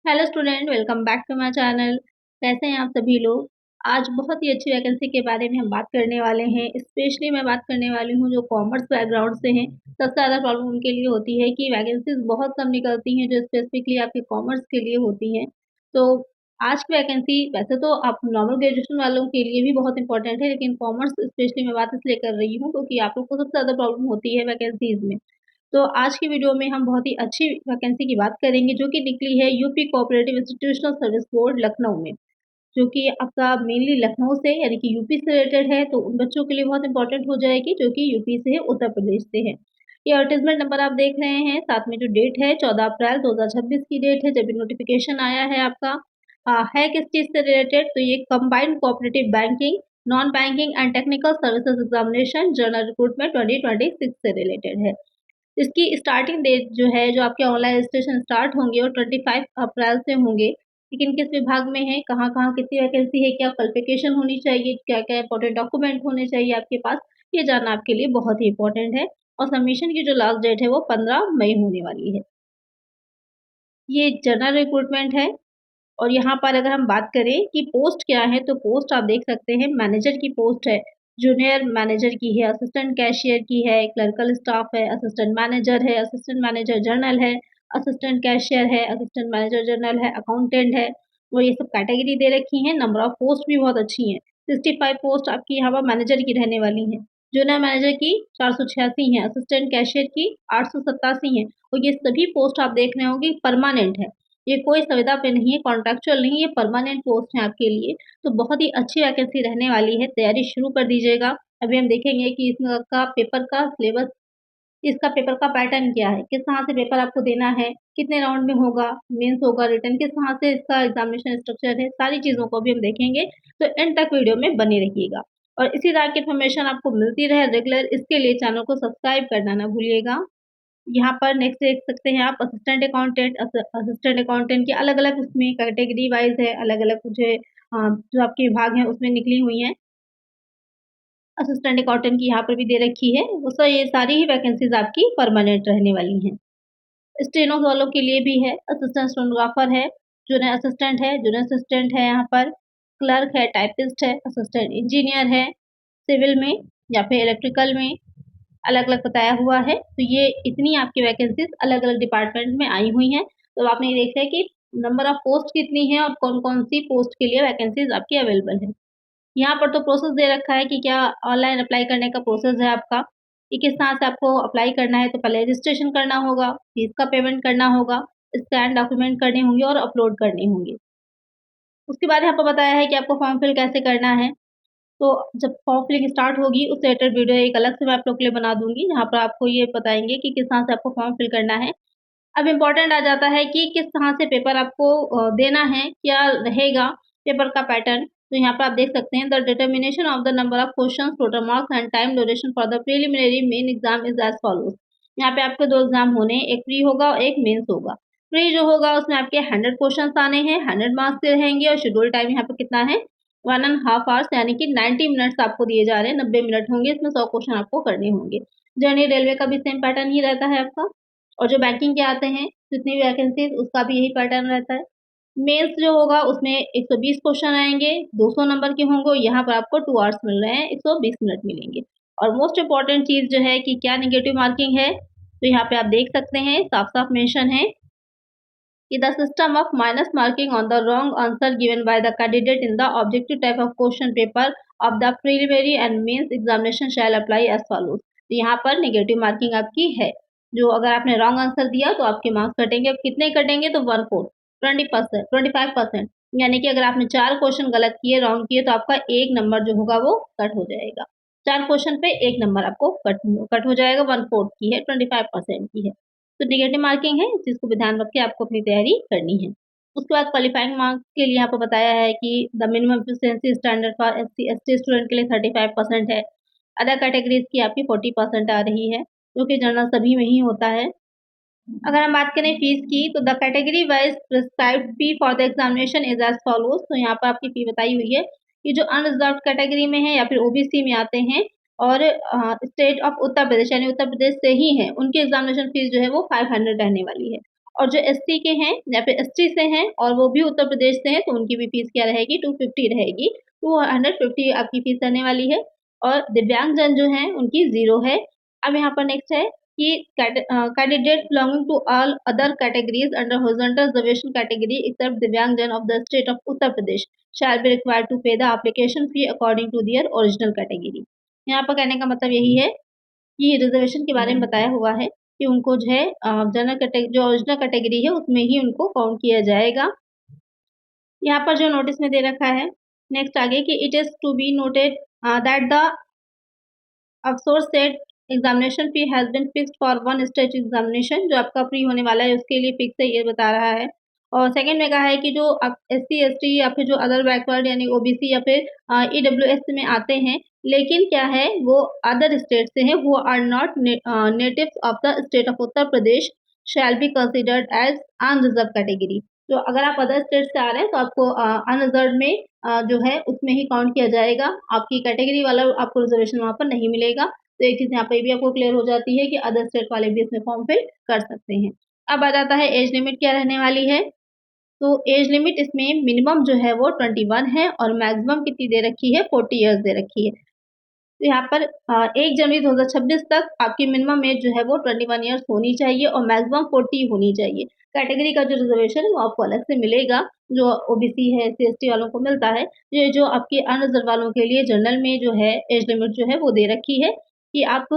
Hello student, welcome back to my channel. कैसे हैं आप सभी लोग। आज बहुत ही अच्छी वैकेंसी के बारे में हम बात करने वाले हैं। स्पेशली मैं बात करने वाली हूं जो कॉमर्स बैकग्राउंड से हैं। सबसे ज़्यादा प्रॉब्लम उनके लिए होती है कि वैकेंसीज बहुत कम निकलती हैं जो स्पेसिफिकली आपके कॉमर्स के लिए होती हैं। तो आज की वैकेंसी वैसे तो आप नॉर्मल ग्रेजुएशन वालों के लिए भी बहुत इंपॉर्टेंट है, लेकिन कॉमर्स स्पेशली मैं बात इसलिए कर रही हूँ क्योंकि आप लोग को सबसे ज़्यादा प्रॉब्लम होती है वैकेंसीज में। तो आज की वीडियो में हम बहुत ही अच्छी वैकेंसी की बात करेंगे जो कि निकली है UP cooperative institutional service board Lucknow में, जो कि आपका मेनली लखनऊ से यानी कि यूपी से रिलेटेड है। तो उन बच्चों के लिए बहुत इंपॉर्टेंट हो जाएगी जो कि यूपी से है, उत्तर प्रदेश से है। ये एडवर्टाइजमेंट नंबर आप देख रहे हैं, साथ में जो डेट है 14 अप्रैल 2026 की डेट है जब ये नोटिफिकेशन आया है आपका। है किस चीज़ से रिलेटेड, तो ये combined cooperative banking non banking and technical services examination general recruitment 2026 से रिलेटेड है। इसकी स्टार्टिंग डेट जो है, जो आपके ऑनलाइन रजिस्ट्रेशन स्टार्ट होंगे वो 25 अप्रैल से होंगे। लेकिन किस विभाग में है, कहाँ-कहाँ कितनी वैकेंसी है, क्या क्वालिफिकेशन होनी चाहिए, क्या-क्या इंपॉर्टेंट डॉक्यूमेंट होने चाहिए आपके पास, ये जानना आपके लिए बहुत ही इंपॉर्टेंट है। और सबमिशन की जो लास्ट डेट है वो 15 मई होने वाली है। ये जनरल रिक्रूटमेंट है। और यहाँ पर अगर हम बात करें कि पोस्ट क्या है, तो पोस्ट आप देख सकते हैं मैनेजर की पोस्ट है, जूनियर मैनेजर की है, असिस्टेंट कैशियर की है, क्लर्कल स्टाफ है, असिस्टेंट मैनेजर है, असिस्टेंट मैनेजर जनरल है, असिस्टेंट कैशियर है, असिस्टेंट मैनेजर जनरल है, अकाउंटेंट है। और ये सब कैटेगरी दे रखी हैं। नंबर ऑफ पोस्ट भी बहुत अच्छी हैं। 65 पोस्ट आपकी यहाँ पर मैनेजर की रहने वाली हैं। जूनियर मैनेजर की 486 हैं, असिस्टेंट कैशियर की 887 हैं। और ये सभी पोस्ट आप देख रहे होंगे परमानेंट है। ये कोई संविदा पे नहीं है, कॉन्ट्रैक्चुअल नहीं, ये परमानेंट पोस्ट है आपके लिए। तो बहुत ही अच्छी वैकेंसी रहने वाली है, तैयारी शुरू कर दीजिएगा। अभी हम देखेंगे कि इसमें का पेपर का सिलेबस, इसका पेपर का पैटर्न क्या है, किस तरह से पेपर आपको देना है, कितने राउंड में होगा, मेंस होगा, रिटन किस तरह से इसका एग्जामिनेशन स्ट्रक्चर है, सारी चीज़ों को भी हम देखेंगे। तो एंड तक वीडियो में बने रहिएगा। और इसी तरह की इन्फॉर्मेशन आपको मिलती रहे रेगुलर, इसके लिए चैनल को सब्सक्राइब करना ना भूलिएगा। यहाँ पर नेक्स्ट देख सकते हैं आप असिस्टेंट अकाउंटेंट। असिस्टेंट अकाउंटेंट की अलग-अलग उसमें कैटेगरी वाइज़ है, अलग-अलग मुझे जो आपके विभाग हैं उसमें निकली हुई हैं। असिस्टेंट अकाउंटेंट की यहाँ पर भी दे रखी है। सो ये सारी ही वैकेंसीज़ आपकी परमानेंट रहने वाली हैं। स्टेनो वालों के लिए भी है, असिस्टेंट स्टेनोग्राफर है, जूनियर असिस्टेंट है, जूनियर असिस्टेंट है यहाँ पर, क्लर्क है, टाइपिस्ट है, असिस्टेंट इंजीनियर है, सिविल में या फिर इलेक्ट्रिकल में अलग-अलग बताया हुआ है। तो ये इतनी आपकी वैकेंसीज़ अलग-अलग डिपार्टमेंट में आई हुई हैं। तो आपने ये देखा है कि नंबर ऑफ पोस्ट कितनी है और कौन-कौन सी पोस्ट के लिए वैकेंसीज़ आपकी अवेलेबल है। यहाँ पर तो प्रोसेस दे रखा है कि क्या ऑनलाइन अप्लाई करने का प्रोसेस है आपका, कि किस तरह से आपको अप्लाई करना है। तो पहले रजिस्ट्रेशन करना होगा, फीस का पेमेंट करना होगा, स्कैन डॉक्यूमेंट करने होंगे और अपलोड करने होंगे। उसके बाद यहाँ पर बताया है कि आपको फॉर्म फिल कैसे करना है। तो जब फॉर्म फिलिंग स्टार्ट होगी उससे रिलेटेड वीडियो एक अलग से मैं आप लोग के लिए बना दूँगी, जहाँ पर आपको ये बताएँगे कि किस तरह से आपको फॉर्म फिल करना है। अब इम्पोर्टेंट आ जाता है कि किस तरह से पेपर आपको देना है, क्या रहेगा पेपर का पैटर्न। तो यहाँ पर आप देख सकते हैं the determination of the number of questions, total marks and time duration for the preliminary main exam is as follows. यहाँ पे आपके 2 एग्जाम होने हैं, एक प्री होगा और एक मेंस होगा। प्री जो होगा उसमें आपके 100 क्वेश्चंस आने हैं, 100 मार्क्स के रहेंगे और शेड्यूल टाइम यहाँ पे कितना है 1.5 आवर्स, यानी कि 90 मिनट्स आपको दिए जा रहे हैं। 90 मिनट होंगे, इसमें 100 क्वेश्चन आपको करने होंगे। जनरल रेलवे का भी सेम पैटर्न ही रहता है आपका। और जो बैंकिंग के आते हैं जितनी भी वैकेंसीज, उसका भी यही पैटर्न रहता है। मेंस जो होगा उसमें 120 क्वेश्चन आएँगे, 200 नंबर के होंगे। यहाँ पर आपको 2 आवर्स मिल रहे हैं, 120 मिनट मिलेंगे। और मोस्ट इम्पोर्टेंट चीज़ जो है कि क्या नेगेटिव मार्किंग है, तो यहाँ पे आप देख सकते हैं साफ-साफ मेंशन है कि the system of minus marking on the wrong answer given by the candidate in the objective type of question paper of the preliminary and mains examination shall apply as follows। तो यहाँ पर negative marking आपकी है। जो अगर आपने wrong answer दिया तो आपके मार्क्स कटेंगे। अब कितने कटेंगे, तो 1/4 20%, 25%। यानी कि अगर आपने 4 क्वेश्चन गलत किए, रॉन्ग किए, तो आपका 1 नंबर जो होगा वो कट हो जाएगा। 4 क्वेश्चन पे 1 नंबर आपको कट हो जाएगा। 1/4 की है, 25% की है। तो नेगेटिव मार्किंग है, इस चीज़ को भी ध्यान रख के आपको अपनी तैयारी करनी है। उसके बाद क्वालिफाइंग मार्क्स के लिए यहाँ पे बताया है कि the minimum efficiency standard for SC ST student के लिए 35% है। अदर कैटेगरीज की आपकी 40% आ रही है, जो कि जनरल सभी में ही होता है। अगर हम बात करें फीस की, तो the category wise prescribed fee for the examination is as follows. तो यहाँ पर आपकी फी बताई हुई है कि जो अनरिजर्व्ड कैटेगरी में है या फिर ओबीसी में आते हैं और स्टेट ऑफ उत्तर प्रदेश यानी उत्तर प्रदेश से ही हैं, उनकी एग्जामिनेशन फीस जो है वो 500 रहने वाली है। और जो एससी के हैं या फिर एसटी से हैं और वो भी उत्तर प्रदेश से हैं तो उनकी भी फीस क्या रहेगी 250 रहेगी। 250 आपकी फीस रहने वाली है और दिव्यांगजन जो हैं उनकी 0 है। अब यहाँ पर नेक्स्ट है कि candidate belonging to all other categories under horizontal reservation category except divyangjan of the state of Uttar Pradesh shall be required to pay the application fee according to their original category. यहाँ पर कहने का मतलब यही है कि रिजर्वेशन के बारे में बताया हुआ है कि उनको जो है जनरल कैटेगरी जो ओरिजिनल कैटेगरी है उसमें ही उनको काउंट किया जाएगा। यहाँ पर जो नोटिस में दे रखा है नेक्स्ट आगे कि it is to be noted that the अफसोस set examination fee has been fixed for one state examination जो आपका फ्री होने वाला है उसके लिए फिक्स है ये बता रहा है। और सेकंड में कहा है कि जो एससी एसटी या फिर जो अदर बैकवर्ड यानी ओबीसी या फिर ईडब्ल्यूएस में आते हैं लेकिन क्या है वो अदर स्टेट से हैं वो are not natives of the state of Uttar Pradesh shall be considered as unreserved category. तो अगर आप अदर स्टेट से आ रहे हैं तो आपको अनरिजर्व में जो है उसमें ही काउंट किया जाएगा, आपकी कैटेगरी वाला आपको रिजर्वेशन वहाँ पर नहीं मिलेगा। तो एक चीज़ यहाँ पे भी आपको क्लियर हो जाती है कि अदर स्टेट वाले भी इसमें फॉर्म फिल कर सकते हैं। अब आ जाता है एज लिमिट क्या रहने वाली है। तो एज लिमिट इसमें मिनिमम जो है वो 21 है और मैक्सिमम कितनी दे रखी है 40 ईयर्स दे रखी है। तो यहाँ पर 1 जनवरी 2026 तक आपकी मिनिमम एज जो है वो 21 ईयर्स होनी चाहिए और मैक्सिमम 40 होनी चाहिए। कैटेगरी का जो रिजर्वेशन है वो आपको अलग से मिलेगा, जो ओबीसी है एससी एसटी वालों को मिलता है। ये जो आपके अनरिजर्व वालों के लिए जनरल में जो है एज लिमिट जो है वो दे रखी है कि आप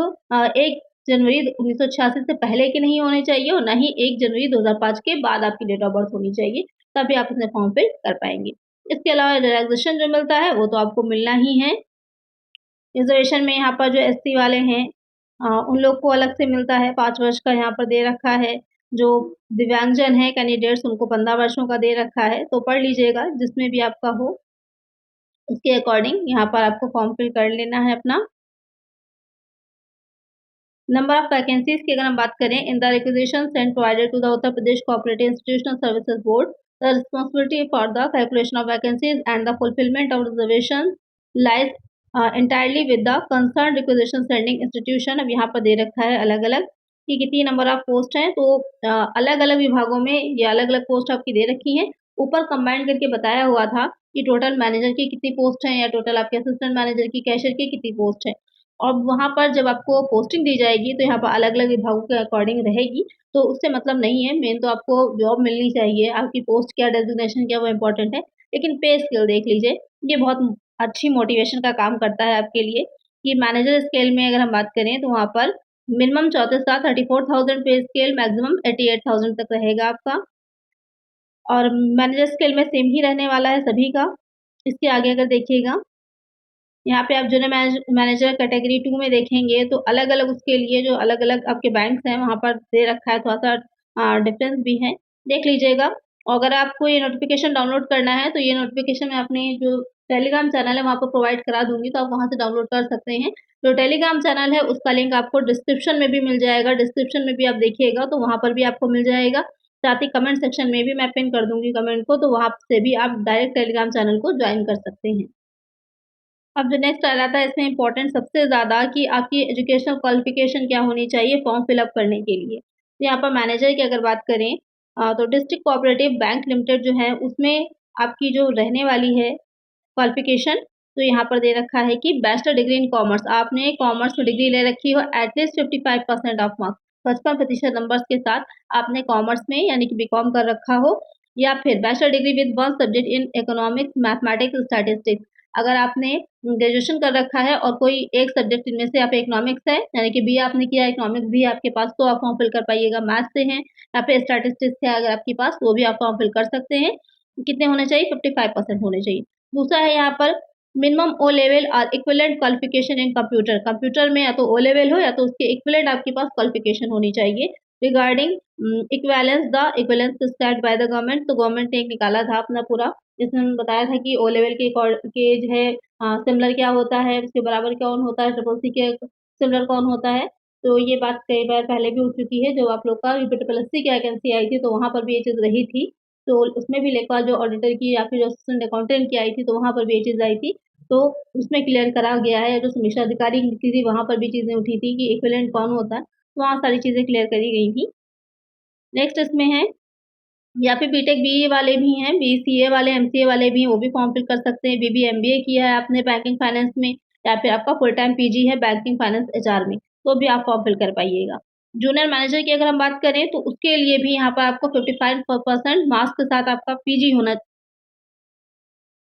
1 जनवरी 1986 से पहले के नहीं होने चाहिए और ना ही 1 जनवरी 2005 के बाद आपकी डेट ऑफ बर्थ होनी चाहिए, तभी आप इसमें फॉर्म फिल कर पाएंगे। इसके अलावा रिलैक्सेशन जो मिलता है वो तो आपको मिलना ही है। रिजर्वेशन में यहाँ पर जो एससी वाले हैं उन लोग को अलग से मिलता है 5 वर्ष का यहाँ पर दे रखा है। जो दिव्यांगजन है कैंडिडेट्स उनको 15 वर्षों का दे रखा है, तो पढ़ लीजिएगा जिसमें भी आपका हो उसके अकॉर्डिंग यहाँ पर आपको फॉर्म फिल कर लेना है अपना। नंबर ऑफ वैकेंसीज की अगर हम बात करें in the requisition sent provided to the Uttar Pradesh cooperative institutional services board the responsibility for the calculation of vacancies and the fulfilment of reservation lies entirely with the concerned requisition sending institution। अब यहाँ पर दे रखा है अलग अलग कि कितनी number of post हैं, तो अलग अलग विभागों में ये अलग अलग पोस्ट आपकी दे रखी हैं। ऊपर कंबाइंड करके बताया हुआ था कि टोटल मैनेजर की कितनी पोस्ट हैं या टोटल आपके असिस्टेंट मैनेजर की कैशियर की कितनी पोस्ट है। और वहाँ पर जब आपको पोस्टिंग दी जाएगी तो यहाँ पर अलग अलग विभागों के अकॉर्डिंग रहेगी, तो उससे मतलब नहीं है। मेन तो आपको जॉब मिलनी चाहिए, आपकी पोस्ट क्या डेजिग्नेशन क्या वो इम्पोर्टेंट है, लेकिन पे स्केल देख लीजिए। ये बहुत अच्छी मोटिवेशन का काम करता है आपके लिए कि मैनेजर स्केल में अगर हम बात करें तो वहाँ पर मिनिमम 34 था 34,000 पे स्केल, मैक्सिमम 88,000 तक रहेगा आपका। और मैनेजर स्केल में सेम ही रहने वाला है सभी का। इसके आगे अगर देखिएगा यहाँ पे आप जूनियर मैनेजर कैटेगरी 2 में देखेंगे तो अलग-अलग उसके लिए जो अलग-अलग आपके बैंक्स हैं वहाँ पर दे रखा है, थोड़ा-सा डिफरेंस भी है, देख लीजिएगा। और अगर आपको ये नोटिफ़िकेशन डाउनलोड करना है तो ये नोटिफ़िकेशन मैं अपने जो टेलीग्राम चैनल है वहाँ पर प्रोवाइड करा दूँगी, तो आप वहाँ से डाउनलोड कर सकते हैं। जो टेलीग्राम चैनल है उसका लिंक आपको डिस्क्रिप्शन में भी मिल जाएगा, डिस्क्रिप्शन में भी आप देखिएगा तो वहाँ पर भी आपको मिल जाएगा। साथ ही कमेंट सेक्शन में भी मैं पिन कर दूँगी कमेंट को, तो वहाँ से भी आप डायरेक्ट टेलीग्राम चैनल को जॉइन कर सकते हैं। अब जो नेक्स्ट आ जाता है इसमें इम्पोर्टेंट सबसे ज़्यादा कि आपकी एजुकेशनल क्वालिफ़िकेशन क्या होनी चाहिए फॉर्म फिल अप करने के लिए। तो यहाँ पर मैनेजर की अगर बात करें तो डिस्ट्रिक्ट कोऑपरेटिव बैंक लिमिटेड जो है उसमें आपकी जो रहने वाली है क्वालिफ़िकेशन, तो यहाँ पर दे रखा है कि बैचलर डिग्री इन कॉमर्स, आपने कॉमर्स में डिग्री ले रखी हो एटलीस्ट 55% ऑफ मार्क्स 55% नंबर्स के साथ आपने कॉमर्स में यानी कि बीकॉम कर रखा हो, या फिर bachelor degree with one subject in economics mathematics statistics. अगर आपने ग्रेजुएशन कर रखा है और कोई एक सब्जेक्ट इनमें से आप इकोनॉमिक्स है यानी कि बीए आपने किया इकोनॉमिक्स भी है आपके पास तो आप फॉर्म फिल कर पाइएगा। मैथ्स से हैं या फिर स्टैटिस्टिक्स है अगर आपके पास तो भी आप फॉर्म फिल कर सकते हैं। कितने होने चाहिए 55% होने चाहिए। दूसरा है यहाँ पर मिनिमम ओ लेवल और equivalent qualification in computer, computer में या तो ओ लेवल हो या तो उसके इक्विवेलेंट आपके पास क्वालिफिकेशन होनी चाहिए। Regarding equivalence the equivalence prescribed by the government, तो गवर्नमेंट ने एक निकाला था अपना पूरा जिसमें बताया था कि ओ लेवल के जो है सिमिलर क्या होता है, उसके बराबर कौन होता है, ट्रिपल सी के सिमिलर कौन होता है। तो ये बात कई बार पहले भी हो चुकी है, जब आप लोग का ट्रिपल एससी की वैकेंसी आई थी तो वहाँ पर भी ये चीज़ रही थी। तो उसमें भी एक बार जो ऑडिटर की या फिर जो असिस्टेंट अकाउंटेंट की आई थी तो वहाँ पर भी ये चीज़ आई थी। तो उसमें क्लियर करा गया है, जो समीक्षा अधिकारी की थी वहाँ पर भी चीज़ें उठी थी कि इक्विवेलेंट कौन होता है, तो वहाँ सारी चीज़ें क्लियर करी गई थी। नेक्स्ट इसमें है या फिर बीटेक बीई वाले भी हैं, बीसीए वाले, एमसीए वाले भी हैं, वो भी फॉर्म फिल कर सकते हैं। बीबी एमबीए किया है आपने बैंकिंग फाइनेंस में, या फिर आपका फुल टाइम पीजी है बैंकिंग फाइनेंस एचआर में, तो भी आप फॉर्म फिल कर पाइएगा। जूनियर मैनेजर की अगर हम बात करें तो उसके लिए भी यहाँ पर आपको 55% मार्क्स के साथ आपका पीजी होना।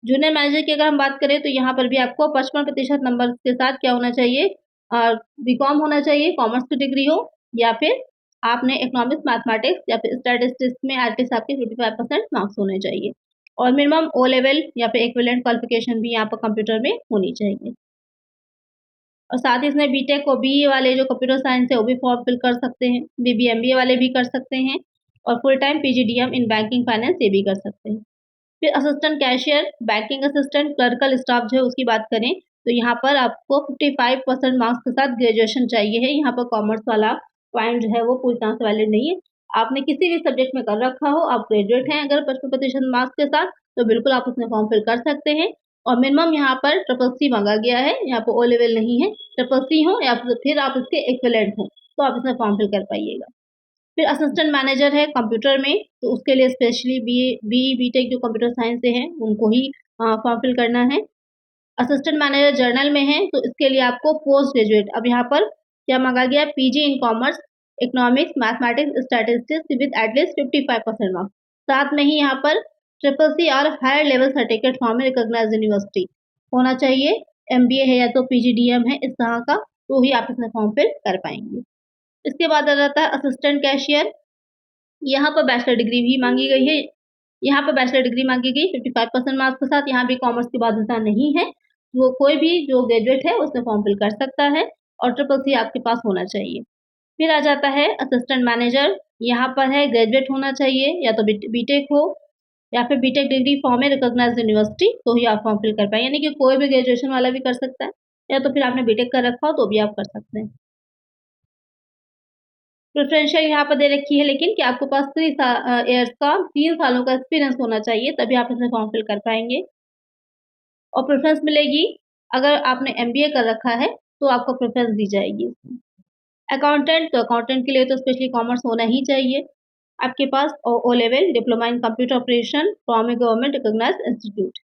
जूनियर मैनेजर की अगर हम बात करें तो यहाँ पर भी आपको 55% नंबर के साथ क्या होना चाहिए, बीकॉम होना चाहिए, कॉमर्स की डिग्री हो, या फिर आपने इकोनॉमिक्स, मैथमेटिक्स या फिर स्टैटिस्टिक्स में एटलीस्ट आपके 55% मार्क्स होने चाहिए, और मिनिमम ओ लेवल या फिर इक्विवेलेंट क्वालिफिकेशन भी यहाँ पर कंप्यूटर में होनी चाहिए। और साथ ही इसमें बीटेक और बीई वाले जो कंप्यूटर साइंस है वो भी फॉर्म फिल कर सकते हैं, बीबीएमबीए वाले भी कर सकते हैं, और full time PGDM in banking finance ये भी कर सकते हैं। फिर assistant cashier, banking assistant, clerical staff जो है उसकी बात करें तो यहाँ पर आपको 55% मार्क्स के साथ ग्रेजुएशन चाहिए है। यहाँ पर कॉमर्स वाला पॉइंट जो है वो पूरी तरह से वैलिड नहीं है। आपने किसी भी सब्जेक्ट में कर रखा हो, आप ग्रेजुएट हैं अगर 55% मार्क्स के साथ, तो बिल्कुल आप उसमें फॉर्म फिल कर सकते हैं। और मिनिमम यहाँ पर ट्रिपल सी मांगा गया है, यहाँ पर ओ लेवल नहीं है, ट्रिपल सी हो या फिर आप इसके इक्विवेलेंट हो तो आप इसमें फॉर्म फिल कर पाइएगा। फिर असिस्टेंट मैनेजर है कंप्यूटर में, तो उसके लिए स्पेशली बीई बीटेक जो कंप्यूटर साइंस से हैं उनको ही फॉर्म फिल करना है। असिस्टेंट मैनेजर जर्नल में है तो इसके लिए आपको पोस्ट ग्रेजुएट, अब यहाँ पर क्या मांगा गया, PG in commerce, economics, mathematics, statistics with at least 55% marks, साथ में ही यहाँ पर ट्रिपल सी और हायर लेवल सर्टिफिकेट फॉर्म में रिकॉग्नाइज्ड यूनिवर्सिटी होना चाहिए। एमबीए है या तो पीजीडीएम है इस तरह का, तो ही आप इसमें फॉर्म फिल कर पाएंगे। इसके बाद आ जाता है असिस्टेंट कैशियर। यहाँ पर बैचलर डिग्री भी मांगी गई है, यहाँ पर बैचलर डिग्री मांगी गई 55% मार्क्स के साथ। यहाँ भी कॉमर्स की बाध्यता नहीं है, वो कोई भी जो ग्रेजुएट है उसमें फॉर्म फिल कर सकता है, और ट्रिपल सी आपके पास होना चाहिए। फिर आ जाता है असिस्टेंट मैनेजर, यहाँ पर है ग्रेजुएट होना चाहिए, या तो बीटेक हो या फिर बीटेक डिग्री फॉर्म में रिकॉग्नाइज्ड यूनिवर्सिटी, तो ही आप फॉर्म फिल कर पाए, यानी कि कोई भी ग्रेजुएशन वाला भी कर सकता है, या तो फिर आपने बीटेक कर रखा हो तो भी आप कर सकते हैं। प्रेफ़रेंशियल यहाँ पर दे रखी है, लेकिन कि आपके पास 3 इयर्स का 3 सालों का एक्सपीरियंस होना चाहिए, तभी आप इसमें फॉर्म फिल कर पाएँगे। और प्रेफ़रेंस मिलेगी अगर आपने एमबीए कर रखा है, तो आपको प्रेफ़रेंस दी जाएगी इसमें। अकाउंटेंट, तो अकाउंटेंट के लिए तो स्पेशली कॉमर्स होना ही चाहिए आपके पास, और O level diploma in computer operation from a government recognised institute.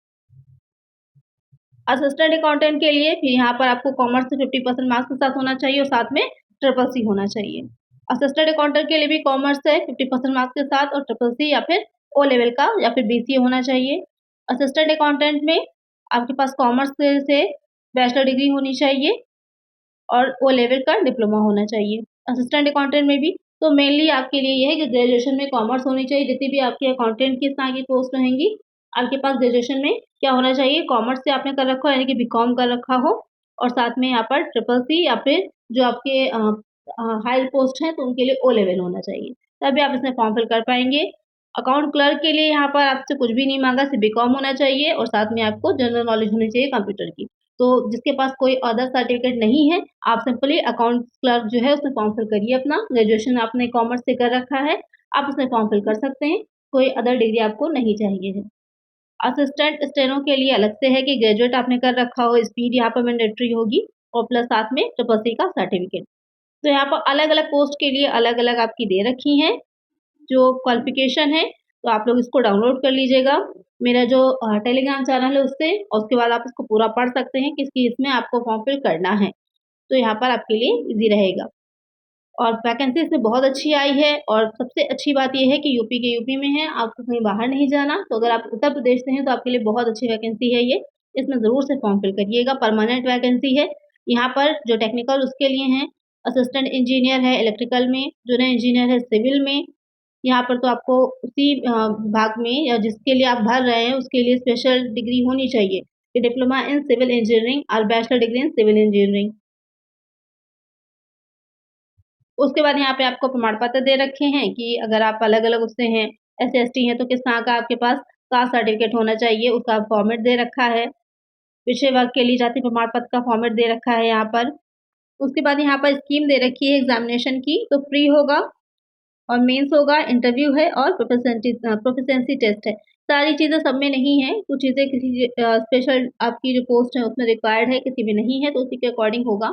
Assistant accountant के लिए फिर यहाँ पर आपको कॉमर्स से 50% मार्क्स के साथ होना चाहिए, और साथ में ट्रिपल सी होना चाहिए। असिस्टेंट अकाउंटेंट के लिए भी कॉमर्स है 50% मार्क्स के साथ, और ट्रिपल सी या फिर ओ लेवल का या फिर बीसीए होना चाहिए। असिस्टेंट अकाउंटेंट में आपके पास कॉमर्स से बैचलर डिग्री होनी चाहिए, और ओ लेवल का डिप्लोमा होना चाहिए। असिस्टेंट अकाउंटेंट में भी तो मेनली आपके लिए ये है कि ग्रेजुएशन में कॉमर्स होनी चाहिए। जितनी भी आपकी अकाउंटेंट की इस तरह की पोस्ट रहेंगी, आपके पास ग्रेजुएशन में क्या होना चाहिए, कॉमर्स से आपने कर रखा हो यानी कि बीकॉम कर रखा हो, और साथ में यहाँ पर ट्रिपल सी या फिर जो आपके हायर पोस्ट हैं तो उनके लिए ओ लेवल होना चाहिए, तभी आप इसमें फॉर्म फिल कर पाएंगे। अकाउंट क्लर्क के लिए यहाँ पर आपसे कुछ भी नहीं मांगा, सिर्फ बीकॉम होना चाहिए, और साथ में आपको जनरल नॉलेज होनी चाहिए कंप्यूटर की। तो जिसके पास कोई अदर सर्टिफिकेट नहीं है, आप सिंपली अकाउंट क्लर्क जो है उसमें फॉर्म फिल करिए अपना। ग्रेजुएशन आपने कॉमर्स से कर रखा है, आप उसमें फॉर्म फिल कर सकते हैं, कोई अदर डिग्री आपको नहीं चाहिए है। असिस्टेंट स्टेनो के लिए अलग से है कि ग्रेजुएट आपने कर रखा हो, स्पीड यहाँ पर मैंडेटरी होगी, और प्लस साथ में ट्रिपल सी का सर्टिफिकेट। तो यहाँ पर अलग-अलग पोस्ट के लिए अलग-अलग आपकी दे रखी हैं जो क्वालिफ़िकेशन है, तो आप लोग इसको डाउनलोड कर लीजिएगा मेरा जो टेलीग्राम चैनल है उससे, और उसके बाद आप इसको पूरा पढ़ सकते हैं किस-किस इसमें आपको फॉर्म फिल करना है। तो यहाँ पर आपके लिए ईज़ी रहेगा, और वैकेंसी इसमें बहुत अच्छी आई है, और सबसे अच्छी बात ये है कि यूपी के यूपी में है, आपको कहीं बाहर नहीं जाना। तो अगर आप उत्तर प्रदेश से हैं तो आपके लिए बहुत अच्छी वैकेंसी है ये, इसमें ज़रूर से फॉर्म फिल करिएगा। परमानेंट वैकेंसी है, यहाँ पर जो टेक्निकल उसके लिए हैं, असिस्टेंट इंजीनियर है इलेक्ट्रिकल में, जूनियर इंजीनियर है सिविल में। यहाँ पर तो आपको उसी विभाग में या जिसके लिए आप भर रहे हैं उसके लिए स्पेशल डिग्री होनी चाहिए, कि डिप्लोमा इन सिविल इंजीनियरिंग और bachelor degree in civil engineering. उसके बाद यहाँ पे आपको प्रमाण पत्र दे रखे हैं कि अगर आप अलग-अलग उससे हैं, एससी-एसटी हैं तो किस तरह का आपके पास कास्ट सर्टिफिकेट होना चाहिए, उसका फॉर्मेट दे रखा है। पिछड़े वर्ग के लिए जाति प्रमाण पत्र का फॉर्मेट दे रखा है यहाँ पर। उसके बाद यहाँ पर स्कीम दे रखी है एग्ज़ामिनेशन की, तो फ्री होगा, और मेंस होगा, इंटरव्यू है, और प्रोफिशिएंसी टेस्ट है। सारी चीज़ें सब में नहीं है, कुछ चीज़ें किसी स्पेशल आपकी जो पोस्ट है उसमें रिक्वायर्ड है, किसी में नहीं है, तो उसी के अकॉर्डिंग होगा।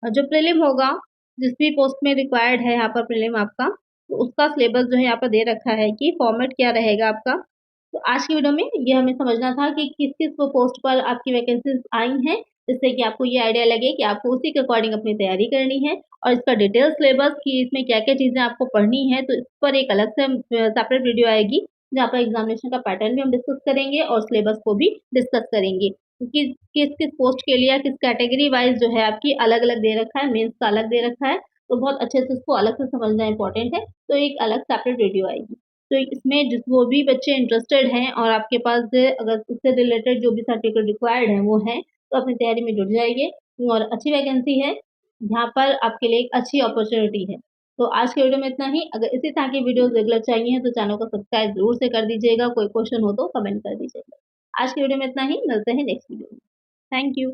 और जो प्रीलिम होगा, जिस भी पोस्ट में रिक्वायर्ड है यहाँ पर प्रीलिम आपका, तो उसका सिलेबस जो है यहाँ पर दे रखा है कि फॉर्मेट क्या रहेगा आपका। तो आज की वीडियो में ये हमें समझना था कि किस-किस वो पोस्ट पर आपकी वैकेंसीज़ आई हैं, जिससे कि आपको ये आइडिया लगे कि आपको उसी के अकॉर्डिंग अपनी तैयारी करनी है और इसका डिटेल सिलेबस कि इसमें क्या-क्या चीज़ें आपको पढ़नी है, तो इस पर एक अलग से सेपरेट वीडियो आएगी, जहाँ पर एग्ज़ामिनेशन का पैटर्न भी हम डिस्कस करेंगे और सिलेबस को भी डिस्कस करेंगे। क्योंकि किस-किस पोस्ट के लिए या किस कैटेगरी वाइज़ जो है आपकी अलग-अलग दे रखा है, मेंस का अलग दे रखा है, तो बहुत अच्छे से उसको अलग से समझना इम्पोर्टेंट है, तो एक अलग सेपरेट वीडियो आएगी। तो इसमें जिस वो भी बच्चे इंटरेस्टेड हैं और आपके पास अगर उससे रिलेटेड जो भी सर्टिफिकेट रिक्वायर्ड हैं वो हैं, तो अपनी तैयारी में जुट जाइए और अच्छी वैकेंसी है, जहाँ पर आपके लिए एक अच्छी अपॉर्च्युनिटी है। तो आज के वीडियो में इतना ही। अगर इसी तरह की वीडियोज़ रेगुलर चाहिए तो चैनल को सब्सक्राइब ज़रूर से कर दीजिएगा, कोई क्वेश्चन हो तो कमेंट कर दीजिएगा। आज की वीडियो में इतना ही, मिलते हैं नेक्स्ट वीडियो में। Thank you.